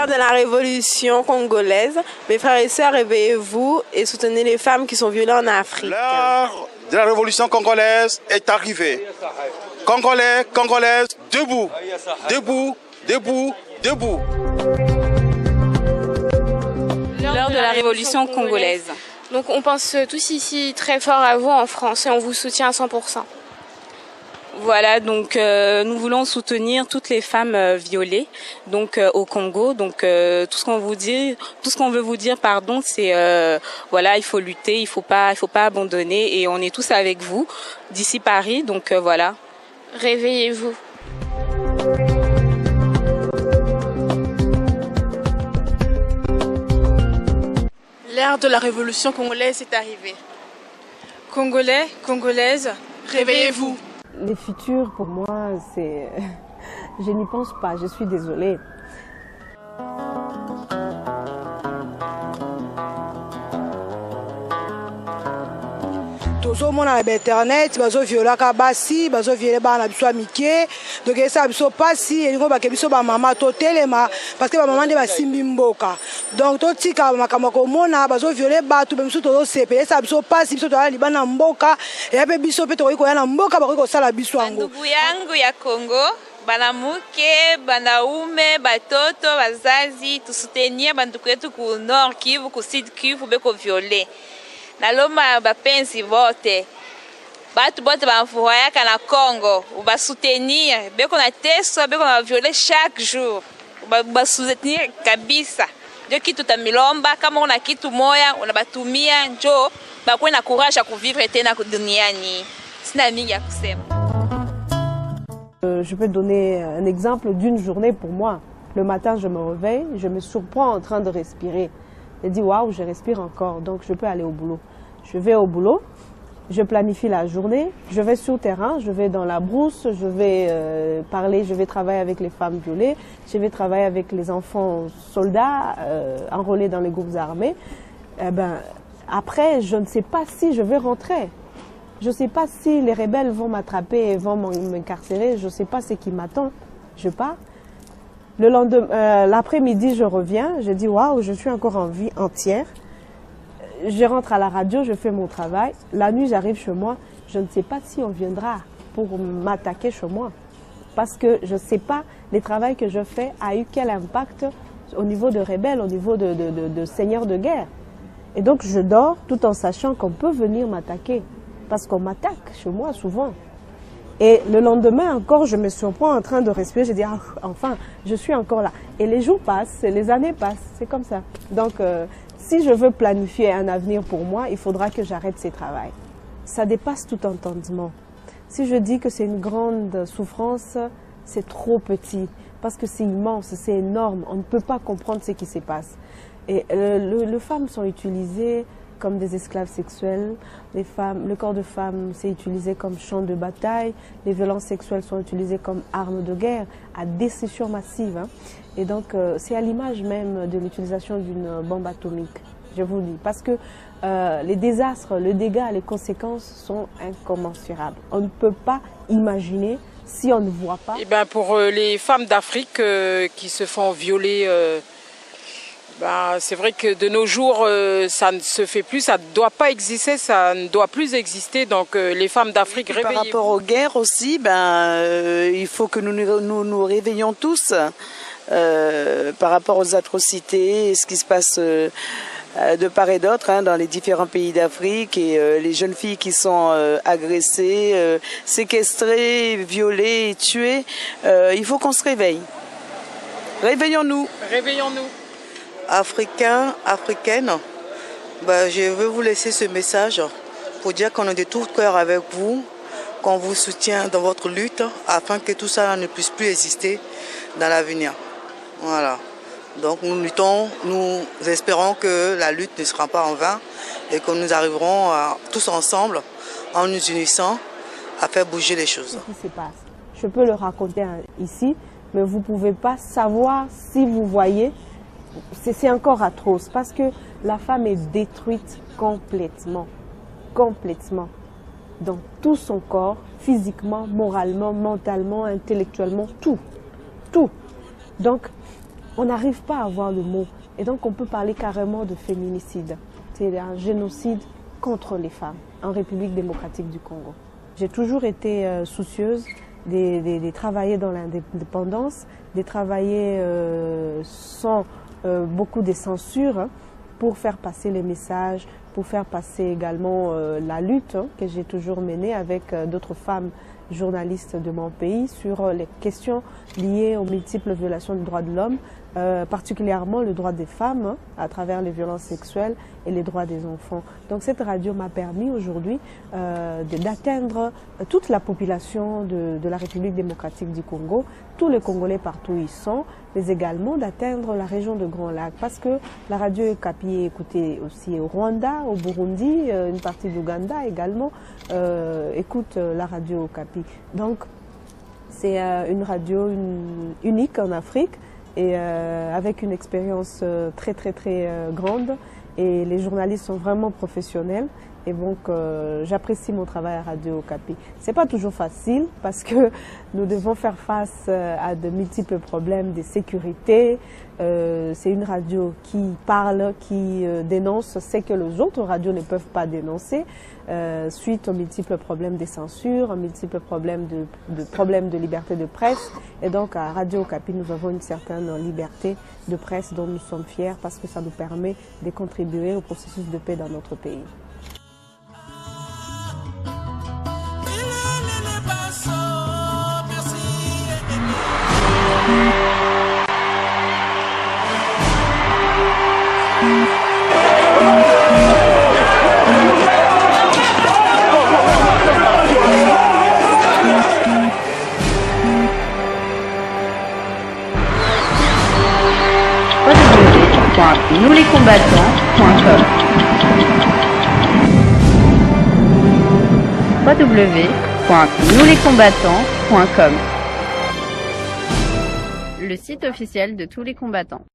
L'ère de la révolution congolaise, mes frères et sœurs, réveillez-vous et soutenez les femmes qui sont violées en Afrique. L'ère de la révolution congolaise est arrivée. Congolais, Congolaises, debout, debout, debout, debout. L'heure de la révolution congolaise. Donc on pense tous ici très fort à vous en France et on vous soutient à 100%. Voilà, donc nous voulons soutenir toutes les femmes violées donc au Congo. Donc tout ce qu'on veut vous dire, pardon, c'est voilà, il faut lutter, il faut pas abandonner et on est tous avec vous d'ici Paris. Donc voilà. Réveillez-vous. L'ère de la révolution congolaise est arrivée. Congolais, Congolaises, réveillez-vous. Les futurs, pour moi, c'est... Je n'y pense pas, je suis désolée. tozomona na internet bazoviolaka basi bazoviole bana biso ya mike donc esa biso pasi elingo bake biso bamama totelema parce que bamama nde basimbi mboka donc totika makambo komona bazoviole bato mpe biso tozosepela esa biso pasi biso tozala libana na mboka eya mpe biso mpe tokoki koya na mboka bakoki kosala biso yango. Ndugu yangu ya Kongo, banamuke, banaume, batoto, bazazi, tusutenir banduku yetu ku Nord Kivu, ku Sud Kivu beko viole. Naloma bapenzi vote. Batu bote banfurayaka na Congo, ubasutenir, beko na teso, beko na viole chaque jour. Ubasutenir kabisa. Ndio kitu tamilomba, kama una kitu moya, unabatumia njo, bakwe na courage ya kuvivre tena duniani. Sina mingi ya kusema. Je peux donner un exemple d'une journée pour moi. Le matin, je me réveille, je me surprends en train de respirer. Je dis, waouh, je respire encore, donc je peux aller au boulot. Je vais au boulot, je planifie la journée, je vais sur le terrain, je vais dans la brousse, je vais parler, je vais travailler avec les femmes violées, je vais travailler avec les enfants soldats enrôlés dans les groupes armés. Après, je ne sais pas si je vais rentrer. Je ne sais pas si les rebelles vont m'attraper et vont m'incarcérer. Je ne sais pas ce qui m'attend. Je pars. Le lendemain, l'après-midi, je reviens. Je dis, waouh, je suis encore en vie entière. Je rentre à la radio, je fais mon travail. La nuit, j'arrive chez moi. Je ne sais pas si on viendra pour m'attaquer chez moi. Parce que je ne sais pas, le travail que je fais a eu quel impact au niveau de rebelles, au niveau de seigneurs de guerre. Et donc, je dors tout en sachant qu'on peut venir m'attaquer. Parce qu'on m'attaque chez moi souvent. Et le lendemain encore, je me surprends en train de respirer. Je dis, ah, enfin, je suis encore là. Et les jours passent, les années passent, c'est comme ça. Donc, si je veux planifier un avenir pour moi, il faudra que j'arrête ce travail. Ça dépasse tout entendement. Si je dis que c'est une grande souffrance, c'est trop petit. Parce que c'est immense, c'est énorme. On ne peut pas comprendre ce qui se passe. Et les femmes sont utilisées comme des esclaves sexuels, le corps de femme c'est utilisé comme champ de bataille, les violences sexuelles sont utilisées comme armes de guerre à destruction massive. Hein. Et donc c'est à l'image même de l'utilisation d'une bombe atomique, je vous le dis. Parce que les désastres, le dégât, les conséquences sont incommensurables. On ne peut pas imaginer si on ne voit pas. Et ben pour les femmes d'Afrique qui se font violer, c'est vrai que de nos jours, ça ne se fait plus, ça ne doit pas exister, ça ne doit plus exister. Donc les femmes d'Afrique, réveillez-vous. Par rapport aux guerres aussi, il faut que nous réveillons tous par rapport aux atrocités, ce qui se passe de part et d'autre dans les différents pays d'Afrique et les jeunes filles qui sont agressées, séquestrées, violées et tuées. Il faut qu'on se réveille. Réveillons-nous. Réveillons-nous. Africains, africaines, je veux vous laisser ce message pour dire qu'on est de tout cœur avec vous, qu'on vous soutient dans votre lutte afin que tout ça ne puisse plus exister dans l'avenir. Voilà. Donc nous luttons, nous espérons que la lutte ne sera pas en vain et que nous arriverons tous ensemble, en nous unissant, à faire bouger les choses. Ce qui se passe. Je peux le raconter ici, mais vous ne pouvez pas savoir si vous voyez. C'est encore atroce parce que la femme est détruite complètement, dans tout son corps, physiquement, moralement, mentalement, intellectuellement, tout. Donc, on n'arrive pas à avoir le mot. Et donc on peut parler carrément de féminicide. C'est un génocide contre les femmes en République démocratique du Congo. J'ai toujours été soucieuse de travailler dans l'indépendance, de travailler sans beaucoup de censure pour faire passer les messages, pour faire passer également la lutte que j'ai toujours menée avec d'autres femmes journalistes de mon pays sur les questions liées aux multiples violations des droits de l'homme, particulièrement le droit des femmes à travers les violences sexuelles et les droits des enfants. Donc cette radio m'a permis aujourd'hui d'atteindre toute la population de la République démocratique du Congo, tous les Congolais partout où ils sont, mais également d'atteindre la région de Grand Lac, parce que la radio Okapi est écoutée aussi au Rwanda, au Burundi, une partie d'Ouganda également écoute la radio Okapi. Donc c'est une radio unique en Afrique et avec une expérience très grande, et les journalistes sont vraiment professionnels. Et donc, j'apprécie mon travail à Radio Okapi. C'est pas toujours facile parce que nous devons faire face à de multiples problèmes de sécurité. C'est une radio qui parle, qui dénonce ce que les autres radios ne peuvent pas dénoncer, suite aux multiples problèmes de censure, aux multiples problèmes de liberté de presse. Et donc, à Radio Okapi, nous avons une certaine liberté de presse dont nous sommes fiers parce que ça nous permet de contribuer au processus de paix dans notre pays. www.nouslescombattants.com www.nouslescombattants.com Le site officiel de tous les combattants.